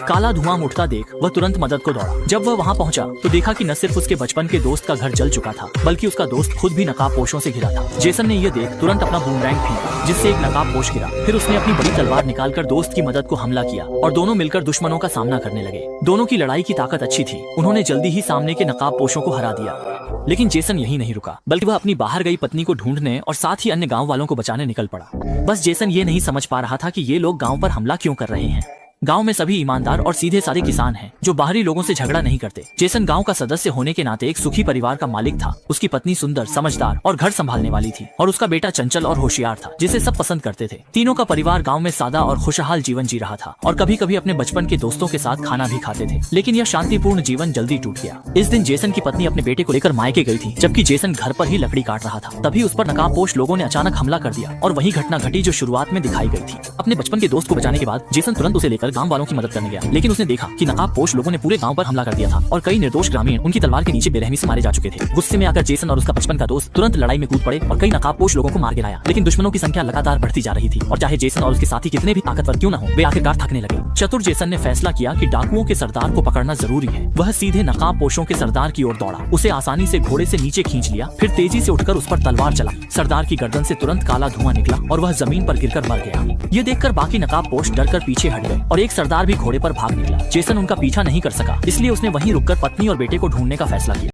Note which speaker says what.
Speaker 1: काला धुआं उठता देख वह तुरंत मदद को दौड़ा। जब वह वहाँ पहुँचा तो देखा कि न सिर्फ उसके बचपन के दोस्त का घर जल चुका था, बल्कि उसका दोस्त खुद भी नकाबपोशों से घिरा था। जेसन ने यह देख तुरंत अपना बूमरैंग फेंका, जिससे एक नकाबपोश गिरा। फिर उसने अपनी बड़ी तलवार निकालकर दोस्त की मदद को हमला किया और दोनों मिलकर दुश्मनों का सामना करने लगे। दोनों की लड़ाई की ताकत अच्छी थी, उन्होंने जल्दी ही सामने के नकाबपोशों को हरा दिया। लेकिन जेसन यही नहीं रुका, बल्कि वह अपनी बाहर गई पत्नी को ढूंढने और साथ ही अन्य गांव वालों को बचाने निकल पड़ा। बस जेसन ये नहीं समझ पा रहा था कि ये लोग गांव पर हमला क्यों कर रहे हैं। गांव में सभी ईमानदार और सीधे साधे किसान हैं, जो बाहरी लोगों से झगड़ा नहीं करते। जेसन गांव का सदस्य होने के नाते एक सुखी परिवार का मालिक था। उसकी पत्नी सुंदर, समझदार और घर संभालने वाली थी, और उसका बेटा चंचल और होशियार था, जिसे सब पसंद करते थे। तीनों का परिवार गांव में सादा और खुशहाल जीवन जी रहा था, और कभी कभी अपने बचपन के दोस्तों के साथ खाना भी खाते थे। लेकिन यह शांतिपूर्ण जीवन जल्दी टूट गया। इस दिन जेसन की पत्नी अपने बेटे को लेकर मायके गई थी, जबकि जेसन घर पर ही लकड़ी काट रहा था। तभी उस पर नकाबपोश लोगों ने अचानक हमला कर दिया, और वही घटना घटी जो शुरुआत में दिखाई गई थी। अपने बचपन के दोस्त को बचाने के बाद जेसन तुरंत उसे लेकर गांव वालों की मदद करने गया। लेकिन उसने देखा कि नकाबपोश लोगों ने पूरे गांव पर हमला कर दिया था, और कई निर्दोष ग्रामीण उनकी तलवार के नीचे बेरहमी से मारे जा चुके थे। गुस्से में आकर जेसन और उसका बचपन का दोस्त तुरंत लड़ाई में कूद पड़े और कई नकाबपोश लोगों को मार गिराया। लेकिन दुश्मनों की संख्या लगातार बढ़ती जा रही थी, और चाहे जेसन और उसके साथी कितने भी ताकतवर क्यों न हो, वे आखिरकार थकने लगे। चतुर जेसन ने फैसला किया कि डाकुओं के सरदार को पकड़ना जरूरी है। वह सीधे नकाबपोशों के सरदार की ओर दौड़ा, उसे आसानी से घोड़े से नीचे खींच लिया, फिर तेजी से उठकर उस पर तलवार चला। सरदार की गर्दन से तुरंत काला धुआं निकला और वह जमीन पर गिरकर मर गया। ये देखकर बाकी नकाबपोश डरकर पीछे हट गए, और एक सरदार भी घोड़े पर भाग निकला। जेसन उनका पीछा नहीं कर सका, इसलिए उसने वहीं रुककर पत्नी और बेटे को ढूंढने का फैसला किया।